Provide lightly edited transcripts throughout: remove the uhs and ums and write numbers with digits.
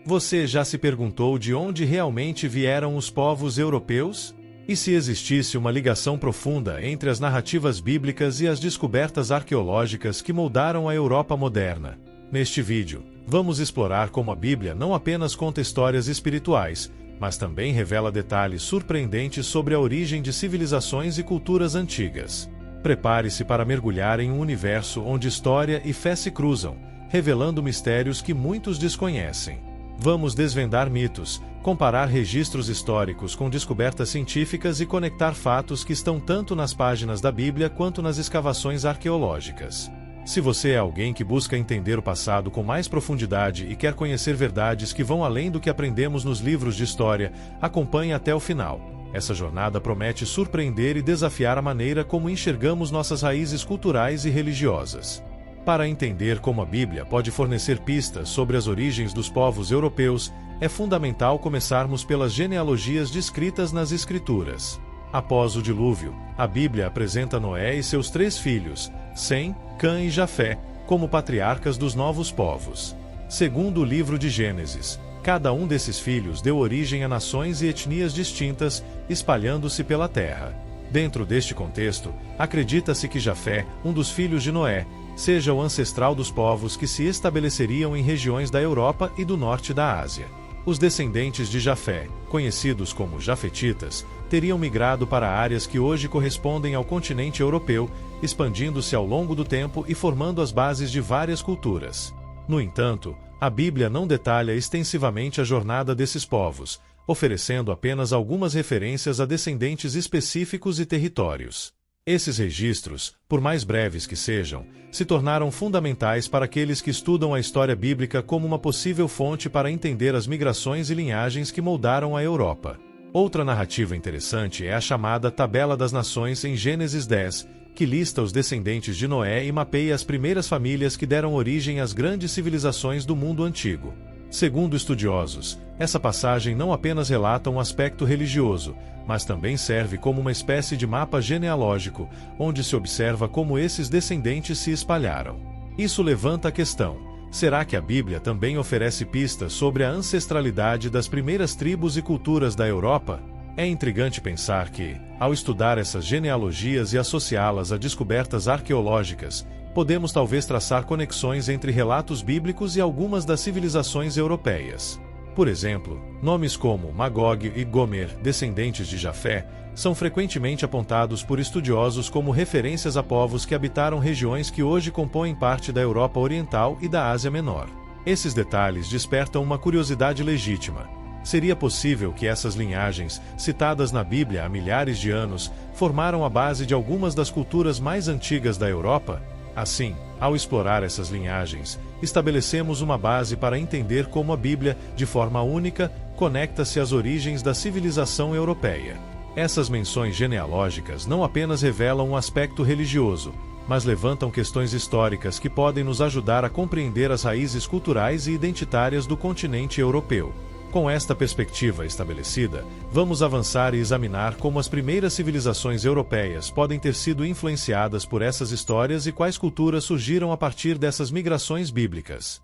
Você já se perguntou de onde realmente vieram os povos europeus? E se existisse uma ligação profunda entre as narrativas bíblicas e as descobertas arqueológicas que moldaram a Europa moderna? Neste vídeo, vamos explorar como a Bíblia não apenas conta histórias espirituais, mas também revela detalhes surpreendentes sobre a origem de civilizações e culturas antigas. Prepare-se para mergulhar em um universo onde história e fé se cruzam, revelando mistérios que muitos desconhecem. Vamos desvendar mitos, comparar registros históricos com descobertas científicas e conectar fatos que estão tanto nas páginas da Bíblia quanto nas escavações arqueológicas. Se você é alguém que busca entender o passado com mais profundidade e quer conhecer verdades que vão além do que aprendemos nos livros de história, acompanhe até o final. Essa jornada promete surpreender e desafiar a maneira como enxergamos nossas raízes culturais e religiosas. Para entender como a Bíblia pode fornecer pistas sobre as origens dos povos europeus, é fundamental começarmos pelas genealogias descritas nas Escrituras. Após o dilúvio, a Bíblia apresenta Noé e seus 3 filhos, Sem, Cã e Jafé, como patriarcas dos novos povos. Segundo o livro de Gênesis, cada um desses filhos deu origem a nações e etnias distintas, espalhando-se pela terra. Dentro deste contexto, acredita-se que Jafé, um dos filhos de Noé, seja o ancestral dos povos que se estabeleceriam em regiões da Europa e do norte da Ásia. Os descendentes de Jafé, conhecidos como jafetitas, teriam migrado para áreas que hoje correspondem ao continente europeu, expandindo-se ao longo do tempo e formando as bases de várias culturas. No entanto, a Bíblia não detalha extensivamente a jornada desses povos, oferecendo apenas algumas referências a descendentes específicos e territórios. Esses registros, por mais breves que sejam, se tornaram fundamentais para aqueles que estudam a história bíblica como uma possível fonte para entender as migrações e linhagens que moldaram a Europa. Outra narrativa interessante é a chamada Tabela das Nações em Gênesis 10, que lista os descendentes de Noé e mapeia as primeiras famílias que deram origem às grandes civilizações do mundo antigo. Segundo estudiosos, essa passagem não apenas relata um aspecto religioso, mas também serve como uma espécie de mapa genealógico, onde se observa como esses descendentes se espalharam. Isso levanta a questão: será que a Bíblia também oferece pistas sobre a ancestralidade das primeiras tribos e culturas da Europa? É intrigante pensar que, ao estudar essas genealogias e associá-las a descobertas arqueológicas, podemos talvez traçar conexões entre relatos bíblicos e algumas das civilizações europeias. Por exemplo, nomes como Magog e Gomer, descendentes de Jafé, são frequentemente apontados por estudiosos como referências a povos que habitaram regiões que hoje compõem parte da Europa Oriental e da Ásia Menor. Esses detalhes despertam uma curiosidade legítima. Seria possível que essas linhagens, citadas na Bíblia há milhares de anos, formaram a base de algumas das culturas mais antigas da Europa? Assim, ao explorar essas linhagens, estabelecemos uma base para entender como a Bíblia, de forma única, conecta-se às origens da civilização europeia. Essas menções genealógicas não apenas revelam um aspecto religioso, mas levantam questões históricas que podem nos ajudar a compreender as raízes culturais e identitárias do continente europeu. Com esta perspectiva estabelecida, vamos avançar e examinar como as primeiras civilizações europeias podem ter sido influenciadas por essas histórias e quais culturas surgiram a partir dessas migrações bíblicas.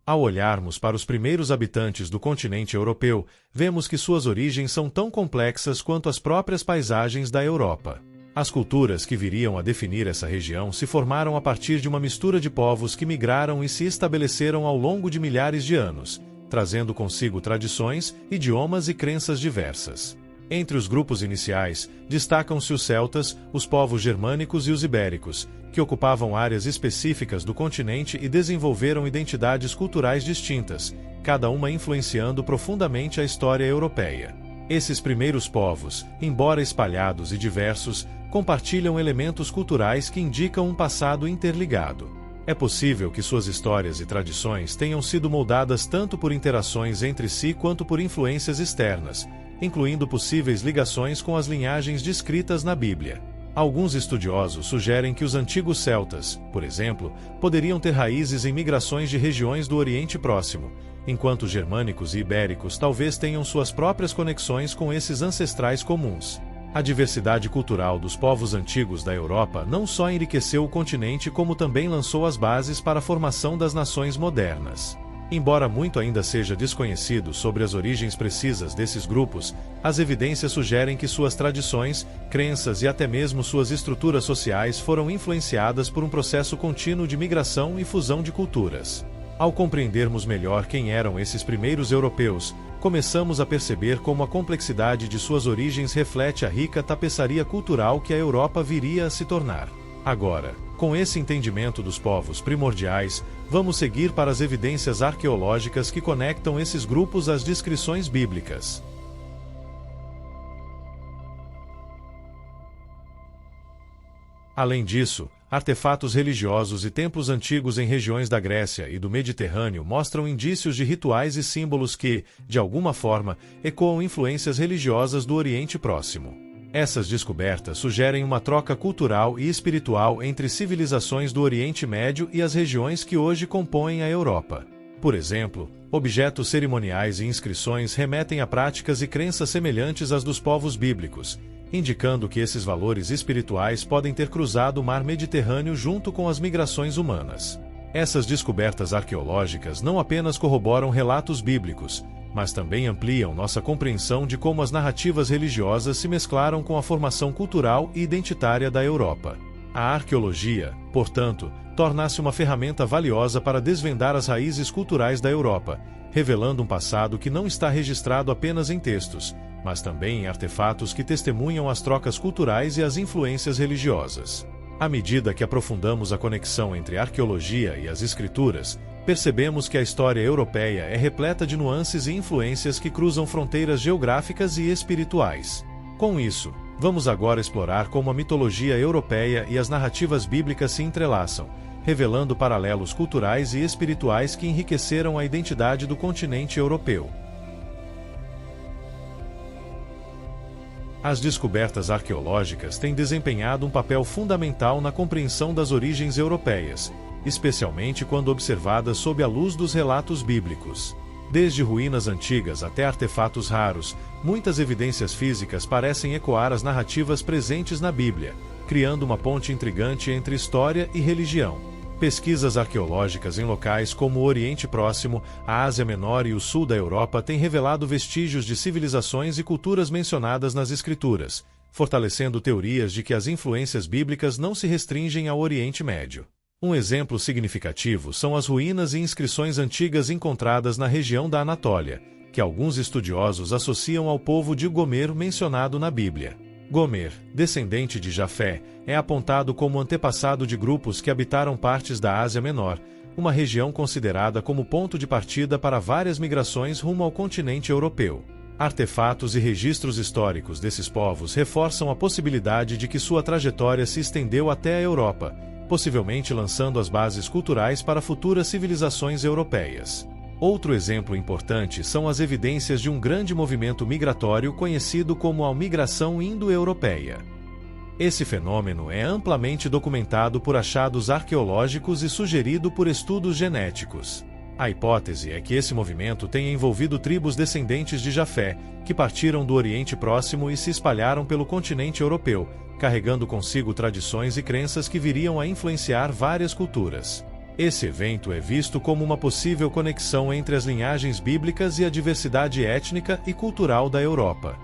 Ao olharmos para os primeiros habitantes do continente europeu, vemos que suas origens são tão complexas quanto as próprias paisagens da Europa. As culturas que viriam a definir essa região se formaram a partir de uma mistura de povos que migraram e se estabeleceram ao longo de milhares de anos, trazendo consigo tradições, idiomas e crenças diversas. Entre os grupos iniciais, destacam-se os celtas, os povos germânicos e os ibéricos, que ocupavam áreas específicas do continente e desenvolveram identidades culturais distintas, cada uma influenciando profundamente a história europeia. Esses primeiros povos, embora espalhados e diversos, compartilham elementos culturais que indicam um passado interligado. É possível que suas histórias e tradições tenham sido moldadas tanto por interações entre si quanto por influências externas, incluindo possíveis ligações com as linhagens descritas na Bíblia. Alguns estudiosos sugerem que os antigos celtas, por exemplo, poderiam ter raízes em migrações de regiões do Oriente Próximo, enquanto os germânicos e ibéricos talvez tenham suas próprias conexões com esses ancestrais comuns. A diversidade cultural dos povos antigos da Europa não só enriqueceu o continente como também lançou as bases para a formação das nações modernas. Embora muito ainda seja desconhecido sobre as origens precisas desses grupos, as evidências sugerem que suas tradições, crenças e até mesmo suas estruturas sociais foram influenciadas por um processo contínuo de migração e fusão de culturas. Ao compreendermos melhor quem eram esses primeiros europeus, começamos a perceber como a complexidade de suas origens reflete a rica tapeçaria cultural que a Europa viria a se tornar. Agora, com esse entendimento dos povos primordiais, vamos seguir para as evidências arqueológicas que conectam esses grupos às descrições bíblicas. Além disso, artefatos religiosos e templos antigos em regiões da Grécia e do Mediterrâneo mostram indícios de rituais e símbolos que, de alguma forma, ecoam influências religiosas do Oriente Próximo. Essas descobertas sugerem uma troca cultural e espiritual entre civilizações do Oriente Médio e as regiões que hoje compõem a Europa. Por exemplo, objetos cerimoniais e inscrições remetem a práticas e crenças semelhantes às dos povos bíblicos, indicando que esses valores espirituais podem ter cruzado o mar Mediterrâneo junto com as migrações humanas. Essas descobertas arqueológicas não apenas corroboram relatos bíblicos, mas também ampliam nossa compreensão de como as narrativas religiosas se mesclaram com a formação cultural e identitária da Europa. A arqueologia, portanto, torna-se uma ferramenta valiosa para desvendar as raízes culturais da Europa, revelando um passado que não está registrado apenas em textos, mas também em artefatos que testemunham as trocas culturais e as influências religiosas. À medida que aprofundamos a conexão entre a arqueologia e as escrituras, percebemos que a história europeia é repleta de nuances e influências que cruzam fronteiras geográficas e espirituais. Com isso, vamos agora explorar como a mitologia europeia e as narrativas bíblicas se entrelaçam, revelando paralelos culturais e espirituais que enriqueceram a identidade do continente europeu. As descobertas arqueológicas têm desempenhado um papel fundamental na compreensão das origens europeias, especialmente quando observadas sob a luz dos relatos bíblicos. Desde ruínas antigas até artefatos raros, muitas evidências físicas parecem ecoar as narrativas presentes na Bíblia, criando uma ponte intrigante entre história e religião. Pesquisas arqueológicas em locais como o Oriente Próximo, a Ásia Menor e o sul da Europa têm revelado vestígios de civilizações e culturas mencionadas nas Escrituras, fortalecendo teorias de que as influências bíblicas não se restringem ao Oriente Médio. Um exemplo significativo são as ruínas e inscrições antigas encontradas na região da Anatólia, que alguns estudiosos associam ao povo de Gomer mencionado na Bíblia. Gomer, descendente de Jafé, é apontado como antepassado de grupos que habitaram partes da Ásia Menor, uma região considerada como ponto de partida para várias migrações rumo ao continente europeu. Artefatos e registros históricos desses povos reforçam a possibilidade de que sua trajetória se estendeu até a Europa, possivelmente lançando as bases culturais para futuras civilizações europeias. Outro exemplo importante são as evidências de um grande movimento migratório conhecido como a migração indo-europeia. Esse fenômeno é amplamente documentado por achados arqueológicos e sugerido por estudos genéticos. A hipótese é que esse movimento tenha envolvido tribos descendentes de Jafé, que partiram do Oriente Próximo e se espalharam pelo continente europeu, carregando consigo tradições e crenças que viriam a influenciar várias culturas. Esse evento é visto como uma possível conexão entre as linhagens bíblicas e a diversidade étnica e cultural da Europa.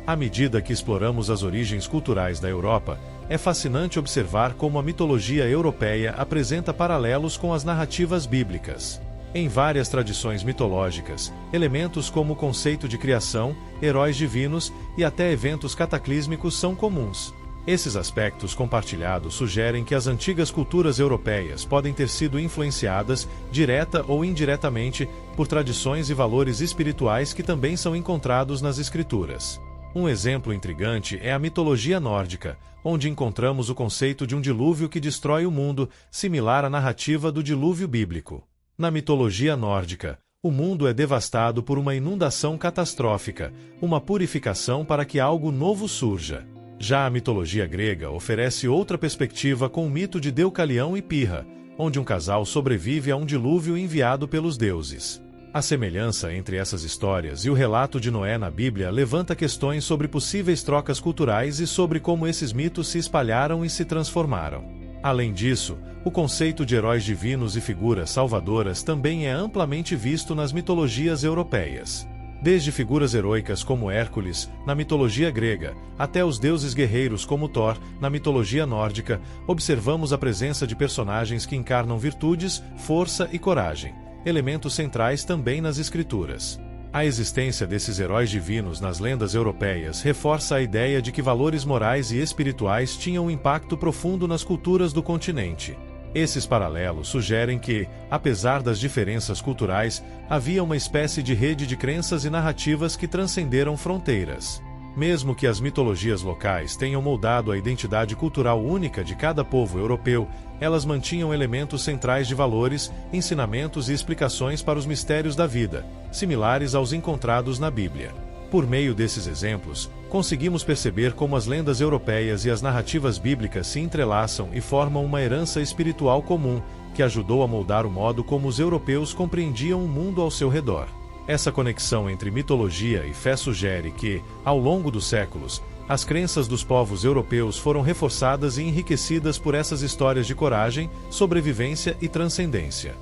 À medida que exploramos as origens culturais da Europa, é fascinante observar como a mitologia europeia apresenta paralelos com as narrativas bíblicas. Em várias tradições mitológicas, elementos como o conceito de criação, heróis divinos e até eventos cataclísmicos são comuns. Esses aspectos compartilhados sugerem que as antigas culturas europeias podem ter sido influenciadas, direta ou indiretamente, por tradições e valores espirituais que também são encontrados nas Escrituras. Um exemplo intrigante é a mitologia nórdica, onde encontramos o conceito de um dilúvio que destrói o mundo, similar à narrativa do dilúvio bíblico. Na mitologia nórdica, o mundo é devastado por uma inundação catastrófica, uma purificação para que algo novo surja. Já a mitologia grega oferece outra perspectiva com o mito de Deucalião e Pirra, onde um casal sobrevive a um dilúvio enviado pelos deuses. A semelhança entre essas histórias e o relato de Noé na Bíblia levanta questões sobre possíveis trocas culturais e sobre como esses mitos se espalharam e se transformaram. Além disso, o conceito de heróis divinos e figuras salvadoras também é amplamente visto nas mitologias europeias. Desde figuras heróicas como Hércules, na mitologia grega, até os deuses guerreiros como Thor, na mitologia nórdica, observamos a presença de personagens que encarnam virtudes, força e coragem, elementos centrais também nas escrituras. A existência desses heróis divinos nas lendas europeias reforça a ideia de que valores morais e espirituais tinham um impacto profundo nas culturas do continente. Esses paralelos sugerem que, apesar das diferenças culturais, havia uma espécie de rede de crenças e narrativas que transcenderam fronteiras. Mesmo que as mitologias locais tenham moldado a identidade cultural única de cada povo europeu, elas mantinham elementos centrais de valores, ensinamentos e explicações para os mistérios da vida, similares aos encontrados na Bíblia. Por meio desses exemplos, conseguimos perceber como as lendas europeias e as narrativas bíblicas se entrelaçam e formam uma herança espiritual comum, que ajudou a moldar o modo como os europeus compreendiam o mundo ao seu redor. Essa conexão entre mitologia e fé sugere que, ao longo dos séculos, as crenças dos povos europeus foram reforçadas e enriquecidas por essas histórias de coragem, sobrevivência e transcendência.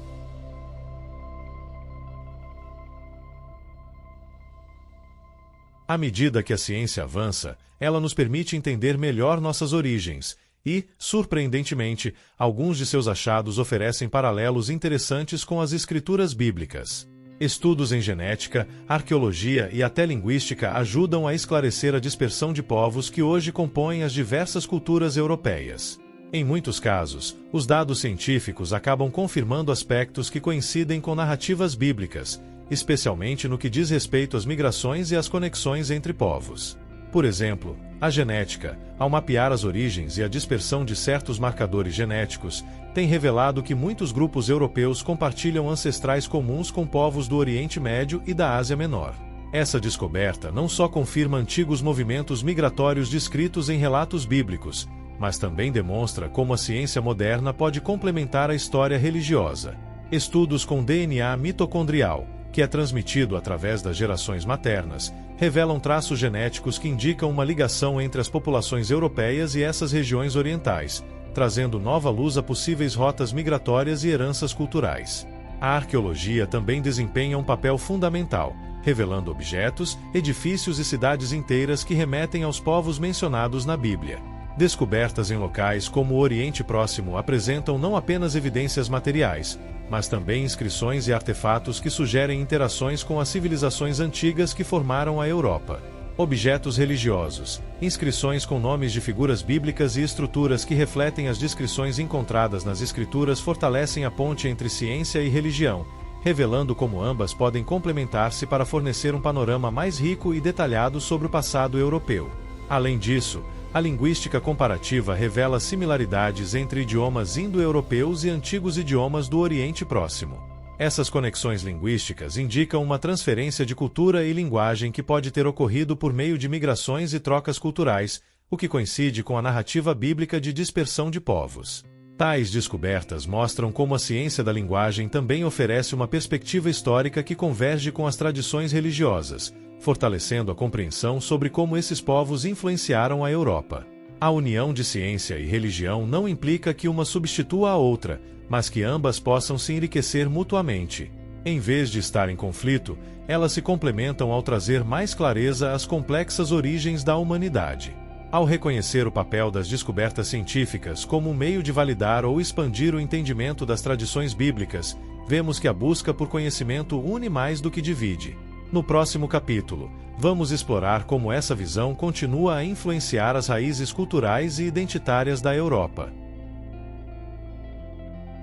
À medida que a ciência avança, ela nos permite entender melhor nossas origens e, surpreendentemente, alguns de seus achados oferecem paralelos interessantes com as escrituras bíblicas. Estudos em genética, arqueologia e até linguística ajudam a esclarecer a dispersão de povos que hoje compõem as diversas culturas europeias. Em muitos casos, os dados científicos acabam confirmando aspectos que coincidem com narrativas bíblicas, especialmente no que diz respeito às migrações e às conexões entre povos. Por exemplo, a genética, ao mapear as origens e a dispersão de certos marcadores genéticos, tem revelado que muitos grupos europeus compartilham ancestrais comuns com povos do Oriente Médio e da Ásia Menor. Essa descoberta não só confirma antigos movimentos migratórios descritos em relatos bíblicos, mas também demonstra como a ciência moderna pode complementar a história religiosa. Estudos com DNA mitocondrial, que é transmitido através das gerações maternas, revelam traços genéticos que indicam uma ligação entre as populações europeias e essas regiões orientais, trazendo nova luz a possíveis rotas migratórias e heranças culturais. A arqueologia também desempenha um papel fundamental, revelando objetos, edifícios e cidades inteiras que remetem aos povos mencionados na Bíblia. Descobertas em locais como o Oriente Próximo apresentam não apenas evidências materiais, mas também inscrições e artefatos que sugerem interações com as civilizações antigas que formaram a Europa. Objetos religiosos, inscrições com nomes de figuras bíblicas e estruturas que refletem as descrições encontradas nas Escrituras fortalecem a ponte entre ciência e religião, revelando como ambas podem complementar-se para fornecer um panorama mais rico e detalhado sobre o passado europeu. Além disso, a linguística comparativa revela similaridades entre idiomas indo-europeus e antigos idiomas do Oriente Próximo. Essas conexões linguísticas indicam uma transferência de cultura e linguagem que pode ter ocorrido por meio de migrações e trocas culturais, o que coincide com a narrativa bíblica de dispersão de povos. Tais descobertas mostram como a ciência da linguagem também oferece uma perspectiva histórica que converge com as tradições religiosas, fortalecendo a compreensão sobre como esses povos influenciaram a Europa. A união de ciência e religião não implica que uma substitua a outra, mas que ambas possam se enriquecer mutuamente. Em vez de estar em conflito, elas se complementam ao trazer mais clareza às complexas origens da humanidade. Ao reconhecer o papel das descobertas científicas como um meio de validar ou expandir o entendimento das tradições bíblicas, vemos que a busca por conhecimento une mais do que divide. No próximo capítulo, vamos explorar como essa visão continua a influenciar as raízes culturais e identitárias da Europa.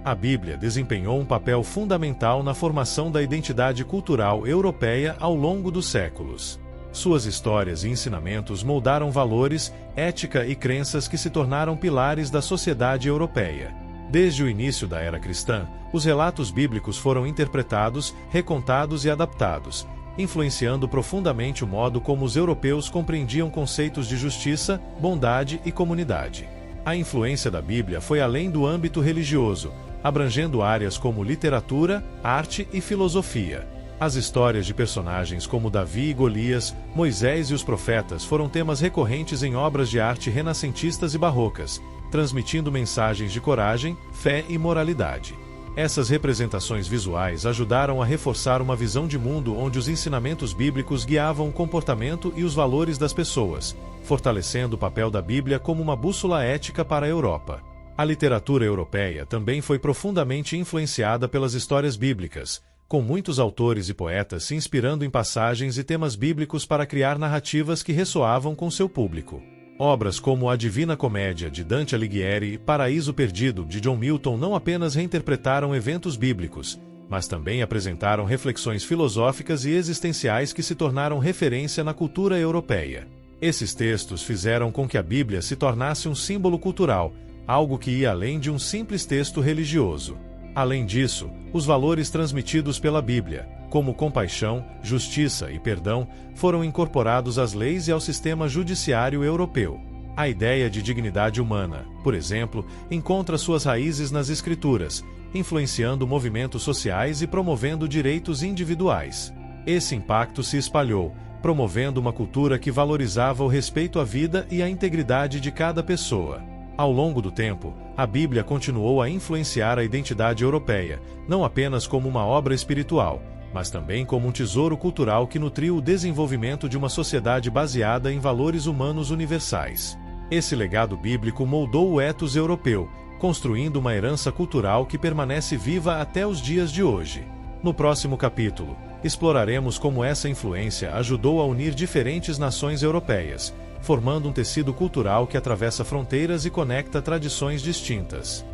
A Bíblia desempenhou um papel fundamental na formação da identidade cultural europeia ao longo dos séculos. Suas histórias e ensinamentos moldaram valores, ética e crenças que se tornaram pilares da sociedade europeia. Desde o início da era cristã, os relatos bíblicos foram interpretados, recontados e adaptados, influenciando profundamente o modo como os europeus compreendiam conceitos de justiça, bondade e comunidade. A influência da Bíblia foi além do âmbito religioso, abrangendo áreas como literatura, arte e filosofia. As histórias de personagens como Davi e Golias, Moisés e os profetas foram temas recorrentes em obras de arte renascentistas e barrocas, transmitindo mensagens de coragem, fé e moralidade. Essas representações visuais ajudaram a reforçar uma visão de mundo onde os ensinamentos bíblicos guiavam o comportamento e os valores das pessoas, fortalecendo o papel da Bíblia como uma bússola ética para a Europa. A literatura europeia também foi profundamente influenciada pelas histórias bíblicas, com muitos autores e poetas se inspirando em passagens e temas bíblicos para criar narrativas que ressoavam com seu público. Obras como A Divina Comédia, de Dante Alighieri, e Paraíso Perdido, de John Milton, não apenas reinterpretaram eventos bíblicos, mas também apresentaram reflexões filosóficas e existenciais que se tornaram referência na cultura europeia. Esses textos fizeram com que a Bíblia se tornasse um símbolo cultural, algo que ia além de um simples texto religioso. Além disso, os valores transmitidos pela Bíblia, como compaixão, justiça e perdão, foram incorporados às leis e ao sistema judiciário europeu. A ideia de dignidade humana, por exemplo, encontra suas raízes nas Escrituras, influenciando movimentos sociais e promovendo direitos individuais. Esse impacto se espalhou, promovendo uma cultura que valorizava o respeito à vida e à integridade de cada pessoa. Ao longo do tempo, a Bíblia continuou a influenciar a identidade europeia, não apenas como uma obra espiritual, mas também como um tesouro cultural que nutriu o desenvolvimento de uma sociedade baseada em valores humanos universais. Esse legado bíblico moldou o ethos europeu, construindo uma herança cultural que permanece viva até os dias de hoje. No próximo capítulo, exploraremos como essa influência ajudou a unir diferentes nações europeias, formando um tecido cultural que atravessa fronteiras e conecta tradições distintas.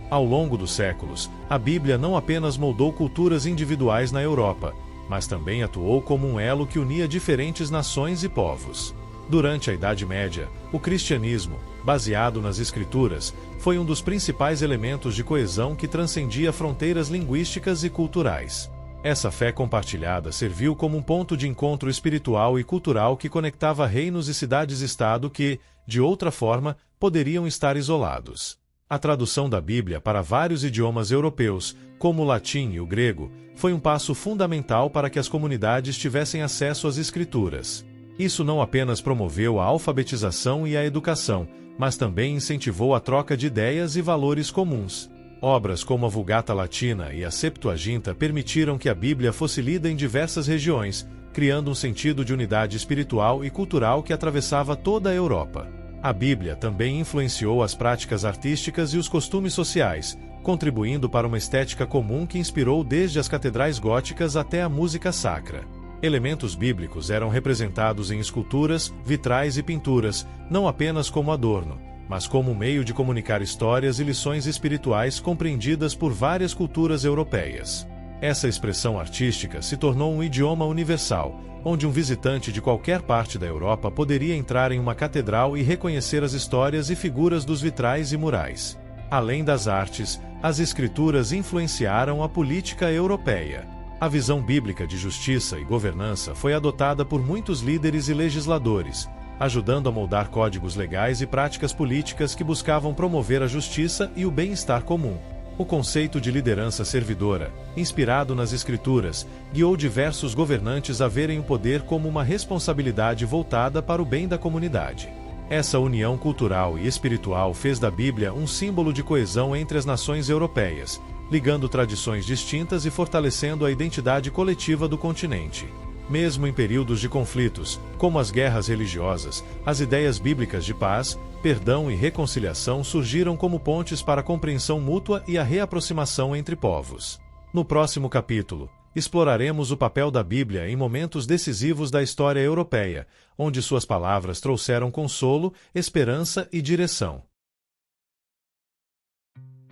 Ao longo dos séculos, a Bíblia não apenas moldou culturas individuais na Europa, mas também atuou como um elo que unia diferentes nações e povos. Durante a Idade Média, o cristianismo, baseado nas Escrituras, foi um dos principais elementos de coesão que transcendia fronteiras linguísticas e culturais. Essa fé compartilhada serviu como um ponto de encontro espiritual e cultural que conectava reinos e cidades-estado que, de outra forma, poderiam estar isolados. A tradução da Bíblia para vários idiomas europeus, como o latim e o grego, foi um passo fundamental para que as comunidades tivessem acesso às Escrituras. Isso não apenas promoveu a alfabetização e a educação, mas também incentivou a troca de ideias e valores comuns. Obras como a Vulgata Latina e a Septuaginta permitiram que a Bíblia fosse lida em diversas regiões, criando um sentido de unidade espiritual e cultural que atravessava toda a Europa. A Bíblia também influenciou as práticas artísticas e os costumes sociais, contribuindo para uma estética comum que inspirou desde as catedrais góticas até a música sacra. Elementos bíblicos eram representados em esculturas, vitrais e pinturas, não apenas como adorno, mas como um meio de comunicar histórias e lições espirituais compreendidas por várias culturas europeias. Essa expressão artística se tornou um idioma universal, onde um visitante de qualquer parte da Europa poderia entrar em uma catedral e reconhecer as histórias e figuras dos vitrais e murais. Além das artes, as escrituras influenciaram a política europeia. A visão bíblica de justiça e governança foi adotada por muitos líderes e legisladores, ajudando a moldar códigos legais e práticas políticas que buscavam promover a justiça e o bem-estar comum. O conceito de liderança servidora, inspirado nas Escrituras, guiou diversos governantes a verem o poder como uma responsabilidade voltada para o bem da comunidade. Essa união cultural e espiritual fez da Bíblia um símbolo de coesão entre as nações europeias, ligando tradições distintas e fortalecendo a identidade coletiva do continente. Mesmo em períodos de conflitos, como as guerras religiosas, as ideias bíblicas de paz, perdão e reconciliação surgiram como pontes para a compreensão mútua e a reaproximação entre povos. No próximo capítulo, exploraremos o papel da Bíblia em momentos decisivos da história europeia, onde suas palavras trouxeram consolo, esperança e direção.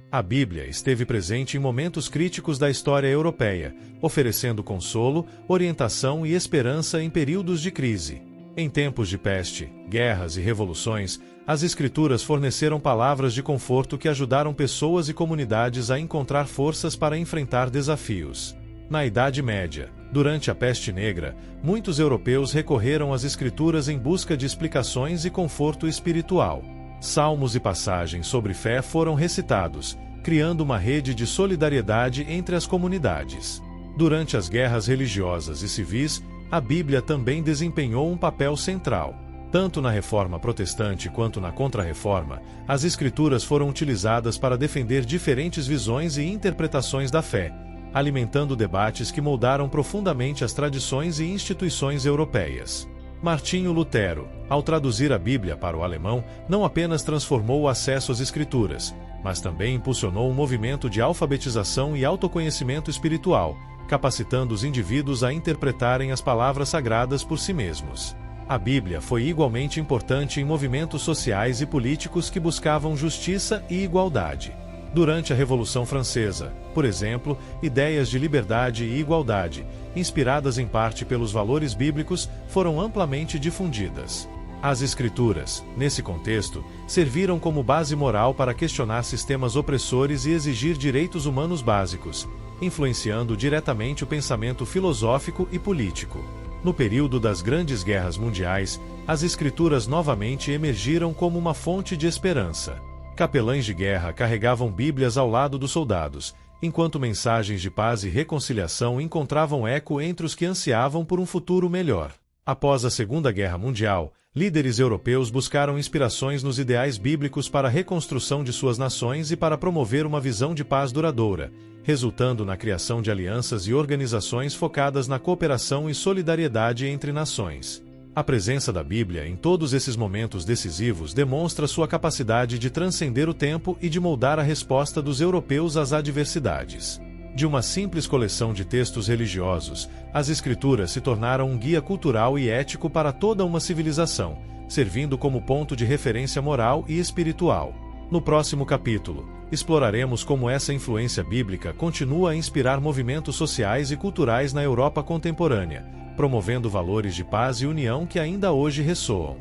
A Bíblia esteve presente em momentos críticos da história europeia, oferecendo consolo, orientação e esperança em períodos de crise. Em tempos de peste, guerras e revoluções, as Escrituras forneceram palavras de conforto que ajudaram pessoas e comunidades a encontrar forças para enfrentar desafios. Na Idade Média, durante a Peste Negra, muitos europeus recorreram às Escrituras em busca de explicações e conforto espiritual. Salmos e passagens sobre fé foram recitados, criando uma rede de solidariedade entre as comunidades. Durante as guerras religiosas e civis, a Bíblia também desempenhou um papel central. Tanto na Reforma Protestante quanto na Contra-Reforma, as Escrituras foram utilizadas para defender diferentes visões e interpretações da fé, alimentando debates que moldaram profundamente as tradições e instituições europeias. Martinho Lutero, ao traduzir a Bíblia para o alemão, não apenas transformou o acesso às Escrituras, mas também impulsionou um movimento de alfabetização e autoconhecimento espiritual, capacitando os indivíduos a interpretarem as palavras sagradas por si mesmos. A Bíblia foi igualmente importante em movimentos sociais e políticos que buscavam justiça e igualdade. Durante a Revolução Francesa, por exemplo, ideias de liberdade e igualdade, inspiradas em parte pelos valores bíblicos, foram amplamente difundidas. As Escrituras, nesse contexto, serviram como base moral para questionar sistemas opressores e exigir direitos humanos básicos, influenciando diretamente o pensamento filosófico e político. No período das Grandes Guerras Mundiais, as Escrituras novamente emergiram como uma fonte de esperança. Capelães de guerra carregavam Bíblias ao lado dos soldados, enquanto mensagens de paz e reconciliação encontravam eco entre os que ansiavam por um futuro melhor. Após a Segunda Guerra Mundial, líderes europeus buscaram inspirações nos ideais bíblicos para a reconstrução de suas nações e para promover uma visão de paz duradoura, resultando na criação de alianças e organizações focadas na cooperação e solidariedade entre nações. A presença da Bíblia em todos esses momentos decisivos demonstra sua capacidade de transcender o tempo e de moldar a resposta dos europeus às adversidades. De uma simples coleção de textos religiosos, as Escrituras se tornaram um guia cultural e ético para toda uma civilização, servindo como ponto de referência moral e espiritual. No próximo capítulo, exploraremos como essa influência bíblica continua a inspirar movimentos sociais e culturais na Europa contemporânea, promovendo valores de paz e união que ainda hoje ressoam.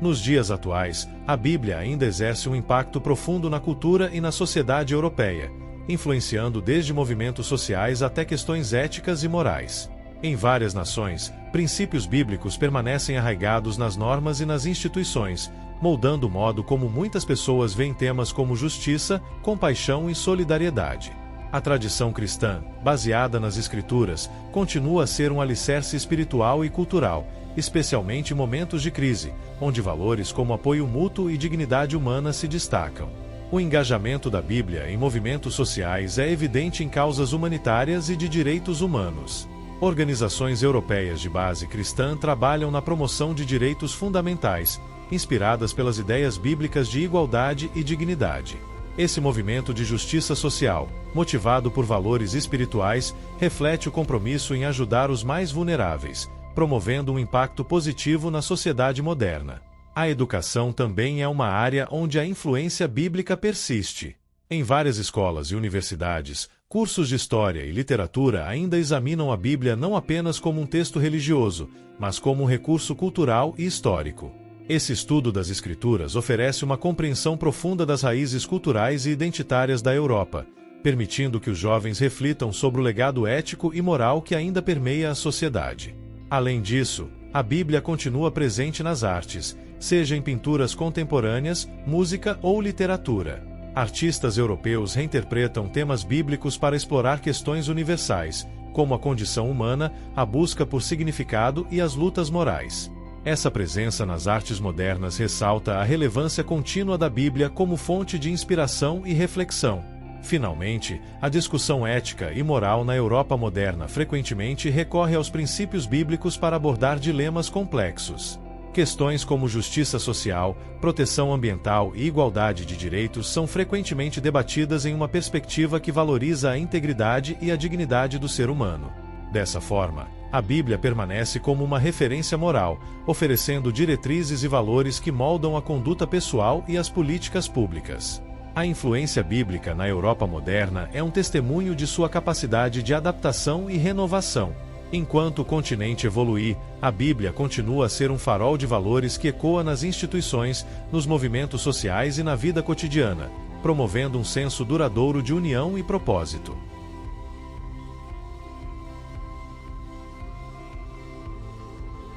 Nos dias atuais, a Bíblia ainda exerce um impacto profundo na cultura e na sociedade europeia, influenciando desde movimentos sociais até questões éticas e morais. Em várias nações, princípios bíblicos permanecem arraigados nas normas e nas instituições, moldando o modo como muitas pessoas veem temas como justiça, compaixão e solidariedade. A tradição cristã, baseada nas Escrituras, continua a ser um alicerce espiritual e cultural, especialmente em momentos de crise, onde valores como apoio mútuo e dignidade humana se destacam. O engajamento da Bíblia em movimentos sociais é evidente em causas humanitárias e de direitos humanos. Organizações europeias de base cristã trabalham na promoção de direitos fundamentais, inspiradas pelas ideias bíblicas de igualdade e dignidade. Esse movimento de justiça social, motivado por valores espirituais, reflete o compromisso em ajudar os mais vulneráveis, promovendo um impacto positivo na sociedade moderna. A educação também é uma área onde a influência bíblica persiste. Em várias escolas e universidades, cursos de história e literatura ainda examinam a Bíblia não apenas como um texto religioso, mas como um recurso cultural e histórico. Esse estudo das Escrituras oferece uma compreensão profunda das raízes culturais e identitárias da Europa, permitindo que os jovens reflitam sobre o legado ético e moral que ainda permeia a sociedade. Além disso, a Bíblia continua presente nas artes, seja em pinturas contemporâneas, música ou literatura. Artistas europeus reinterpretam temas bíblicos para explorar questões universais, como a condição humana, a busca por significado e as lutas morais. Essa presença nas artes modernas ressalta a relevância contínua da Bíblia como fonte de inspiração e reflexão. Finalmente, a discussão ética e moral na Europa moderna frequentemente recorre aos princípios bíblicos para abordar dilemas complexos. Questões como justiça social, proteção ambiental e igualdade de direitos são frequentemente debatidas em uma perspectiva que valoriza a integridade e a dignidade do ser humano. Dessa forma, a Bíblia permanece como uma referência moral, oferecendo diretrizes e valores que moldam a conduta pessoal e as políticas públicas. A influência bíblica na Europa moderna é um testemunho de sua capacidade de adaptação e renovação. Enquanto o continente evolui, a Bíblia continua a ser um farol de valores que ecoa nas instituições, nos movimentos sociais e na vida cotidiana, promovendo um senso duradouro de união e propósito.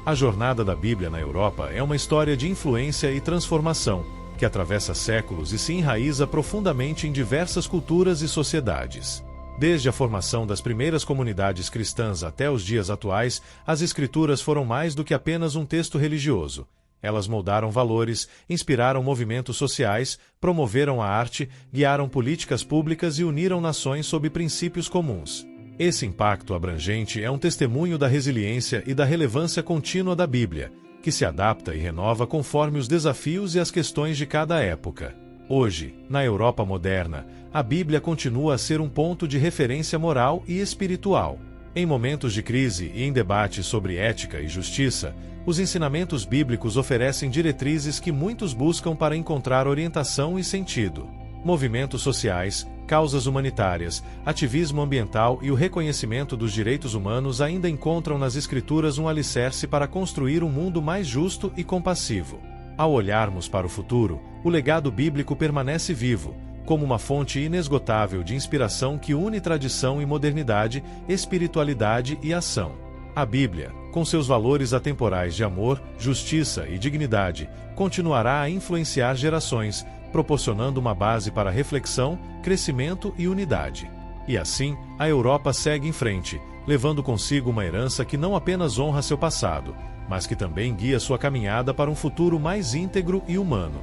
A jornada da Bíblia na Europa é uma história de influência e transformação, que atravessa séculos e se enraiza profundamente em diversas culturas e sociedades. Desde a formação das primeiras comunidades cristãs até os dias atuais, as Escrituras foram mais do que apenas um texto religioso. Elas moldaram valores, inspiraram movimentos sociais, promoveram a arte, guiaram políticas públicas e uniram nações sob princípios comuns. Esse impacto abrangente é um testemunho da resiliência e da relevância contínua da Bíblia, que se adapta e renova conforme os desafios e as questões de cada época. Hoje, na Europa moderna, a Bíblia continua a ser um ponto de referência moral e espiritual. Em momentos de crise e em debates sobre ética e justiça, os ensinamentos bíblicos oferecem diretrizes que muitos buscam para encontrar orientação e sentido. Movimentos sociais, causas humanitárias, ativismo ambiental e o reconhecimento dos direitos humanos ainda encontram nas Escrituras um alicerce para construir um mundo mais justo e compassivo. Ao olharmos para o futuro, o legado bíblico permanece vivo, como uma fonte inesgotável de inspiração que une tradição e modernidade, espiritualidade e ação. A Bíblia, com seus valores atemporais de amor, justiça e dignidade, continuará a influenciar gerações, proporcionando uma base para reflexão, crescimento e unidade. E assim, a Europa segue em frente, levando consigo uma herança que não apenas honra seu passado, mas que também guia sua caminhada para um futuro mais íntegro e humano.